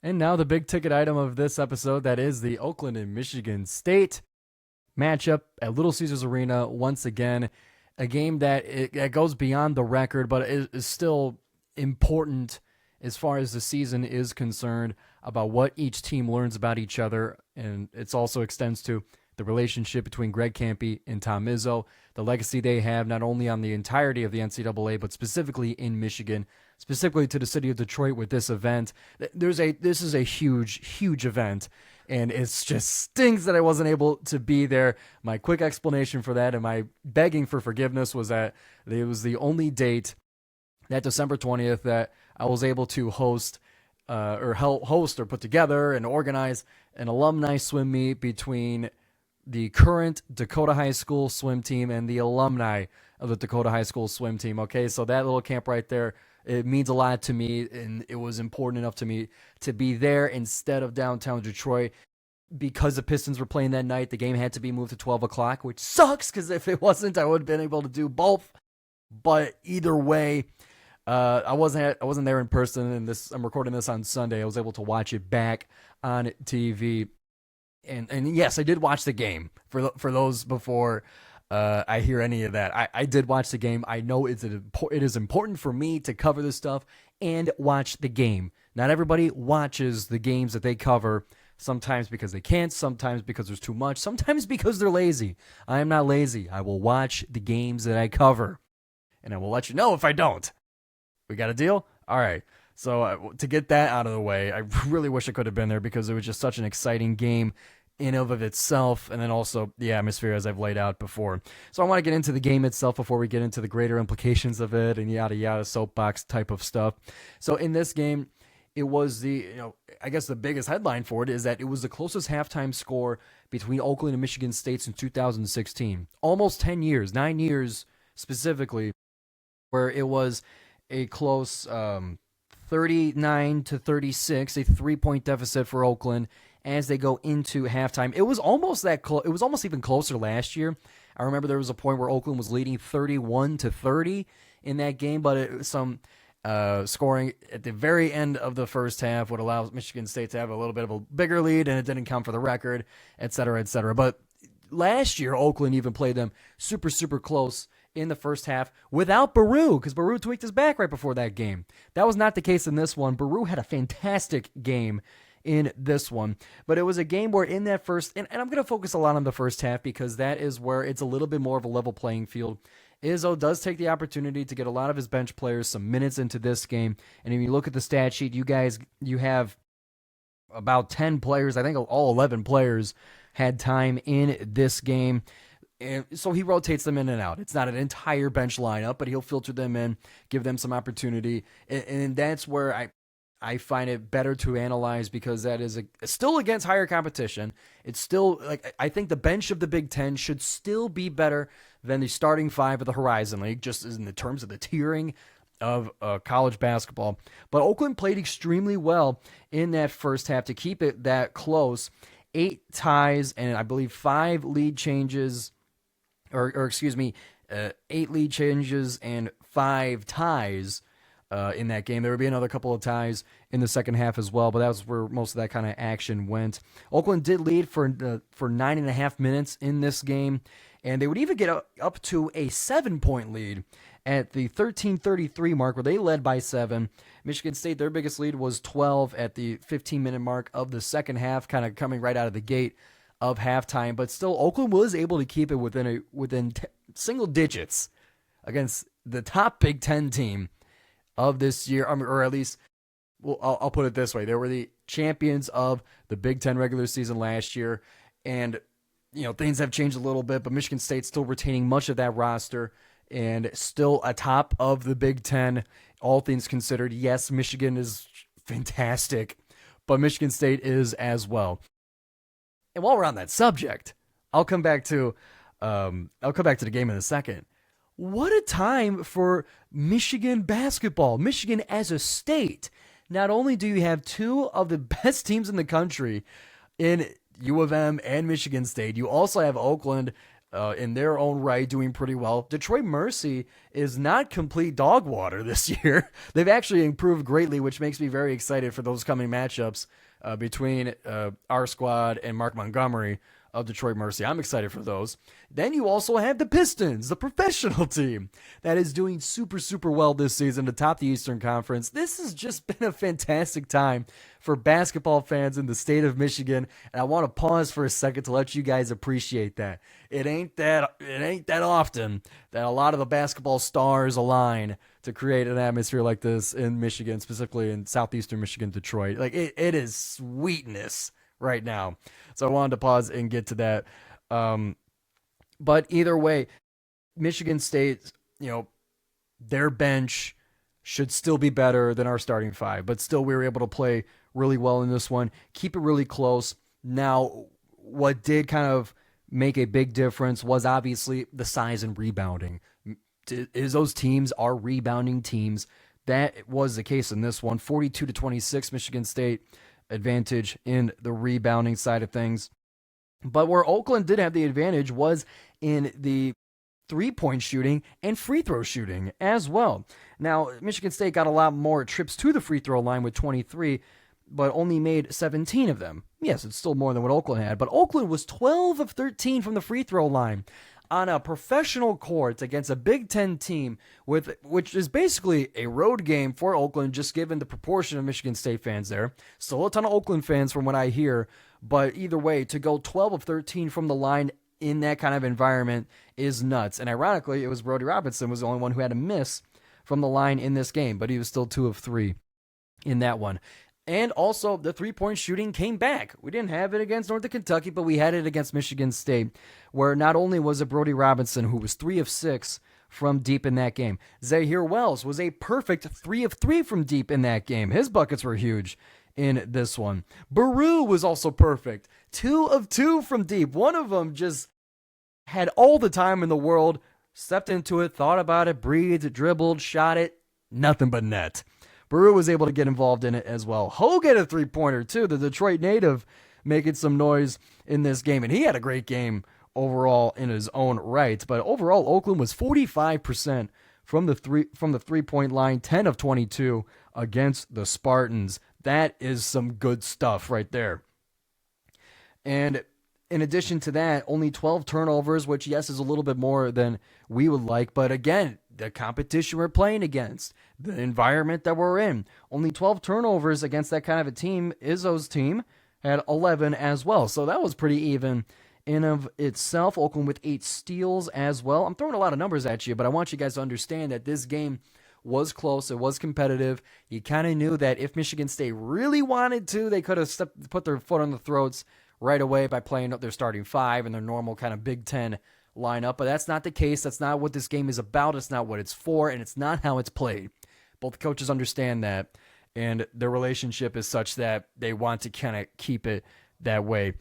And now the big ticket item of this episode, that is the Oakland and Michigan State matchup at Little Caesars Arena once again. A game that goes beyond the record, but is still important as far as the season is concerned about what each team learns about each other. And it also extends to the relationship between Greg Campy and Tom Izzo, the legacy they have not only on the entirety of the NCAA, but specifically in Michigan, specifically to the city of Detroit with this event. This is a huge event, and it just stings that I wasn't able to be there. My quick explanation for that and my begging for forgiveness was that it was the only date, that December 20th, that I was able to host or put together and organize an alumni swim meet between the current Dakota High School swim team and the alumni of the Dakota High School swim team. Okay, so that little camp right there, it means a lot to me, and it was important enough to me to be there instead of downtown Detroit. Because the Pistons were playing that night, the game had to be moved to 12 o'clock, which sucks because if it wasn't, I would have been able to do both. But either way, I wasn't there in person, and I'm recording this on Sunday. I was able to watch it back on TV. And yes, I did watch the game. For those before I hear any of that, I did watch the game. I know it is important for me to cover this stuff and watch the game. Not everybody watches the games that they cover. Sometimes because they can't, sometimes because there's too much, sometimes because they're lazy. I am not lazy. I will watch the games that I cover, and I will let you know if I don't. We got a deal? All right. So to get that out of the way, I really wish I could have been there because it was just such an exciting game in and of itself, and then also the atmosphere as I've laid out before. So I want to get into the game itself before we get into the greater implications of it and yada yada soapbox type of stuff. So in this game, it was I guess the biggest headline for it is that it was the closest halftime score between Oakland and Michigan State in 2016. Almost 10 years, 9 years specifically, where it was a close 39 to 36, a 3-point deficit for Oakland as they go into halftime. It was almost that close. It was almost even closer last year. I remember there was a point where Oakland was leading 31 to 30 in that game, but some scoring at the very end of the first half would allow Michigan State to have a little bit of a bigger lead, and it didn't count for the record, et cetera, et cetera. But last year, Oakland even played them super close in the first half without Baru, because Baru tweaked his back right before that game. That was not the case in this one. Baru had a fantastic game in this one, but it was a game where in that first, and I'm going to focus a lot on the first half because that is where it's a little bit more of a level playing field. Izzo does take the opportunity to get a lot of his bench players some minutes into this game, and if you look at the stat sheet, you have about 10 players, I think all 11 players had time in this game. And so he rotates them in and out. It's not an entire bench lineup, but he'll filter them in, give them some opportunity. And that's where I find it better to analyze because that is still against higher competition. It's still, like, I think the bench of the Big Ten should still be better than the starting five of the Horizon League, just in the terms of the tiering of college basketball. But Oakland played extremely well in that first half to keep it that close. 8 ties and I believe 5 lead changes, or excuse me, 8 lead changes and 5 ties in that game. There would be another couple of ties in the second half as well, but that was where most of that kind of action went. Oakland did lead for 9.5 minutes in this game, and they would even get up to a 7-point lead at the 13:33 mark, where they led by 7. Michigan State, their biggest lead was 12 at the 15-minute mark of the second half, kind of coming right out of the gate of halftime. But still, Oakland was able to keep it within single digits against the top Big Ten team of this year, or at least, well, I'll put it this way: they were the champions of the Big Ten regular season last year, and things have changed a little bit, but Michigan State's still retaining much of that roster and still atop of the Big Ten, all things considered. Yes, Michigan is fantastic, but Michigan State is as well. And while we're on that subject, I'll come back to the game in a second. What a time for Michigan basketball. Michigan as a state. Not only do you have 2 of the best teams in the country in U of M and Michigan State, you also have Oakland in their own right, doing pretty well. Detroit Mercy is not complete dog water this year. They've actually improved greatly, which makes me very excited for those coming matchups between our squad and Mark Montgomery of Detroit Mercy. I'm excited for those. Then you also have the Pistons, the professional team that is doing super, super well this season to top the Eastern Conference. This has just been a fantastic time for basketball fans in the state of Michigan, and I want to pause for a second to let you guys appreciate that. It ain't that often that a lot of the basketball stars align to create an atmosphere like this in Michigan, specifically in southeastern Michigan, Detroit. Like it is sweetness right now. So I wanted to pause and get to that. But either way, Michigan State, their bench should still be better than our starting five, but still we were able to play really well in this one, keep it really close. Now, what did kind of make a big difference was obviously the size and rebounding. Is those teams are rebounding teams. That was the case in this one. 42-26, Michigan State advantage in the rebounding side of things. But where Oakland did have the advantage was in the three-point shooting and free throw shooting as well. Now, Michigan State got a lot more trips to the free throw line with 23, but only made 17 of them. Yes, it's still more than what Oakland had, but Oakland was 12 of 13 from the free throw line on a professional court against a Big Ten team, which is basically a road game for Oakland, just given the proportion of Michigan State fans there. Still a ton of Oakland fans from what I hear, but either way, to go 12 of 13 from the line in that kind of environment is nuts. And ironically, it was Brody Robinson was the only one who had a miss from the line in this game, but he was still 2 of 3 in that one. And also, the three-point shooting came back. We didn't have it against Northern Kentucky, but we had it against Michigan State, where not only was it Brody Robinson, who was 3 of 6 from deep in that game, Zahir Wells was a perfect 3 of 3 from deep in that game. His buckets were huge in this one. Baru was also perfect. 2 of 2 from deep. One of them just had all the time in the world, stepped into it, thought about it, breathed, dribbled, shot it, nothing but net. Baru was able to get involved in it as well. Hogan a three-pointer, too, the Detroit native, making some noise in this game. And he had a great game overall in his own right. But overall, Oakland was 45% from the three-point line, 10 of 22 against the Spartans. That is some good stuff right there. And in addition to that, only 12 turnovers, which, yes, is a little bit more than we would like. But again, the competition we're playing against, the environment that we're in, only 12 turnovers against that kind of a team. Izzo's team had 11 as well. So that was pretty even in of itself. Oakland with 8 steals as well. I'm throwing a lot of numbers at you, but I want you guys to understand that this game was close. It was competitive. You kind of knew that if Michigan State really wanted to, they could have put their foot on the throats right away by playing up their starting 5 and their normal kind of Big Ten lineup, but that's not the case. That's not what this game is about. It's not what it's for, and it's not how it's played. Both coaches understand that, and their relationship is such that they want to kind of keep it that way.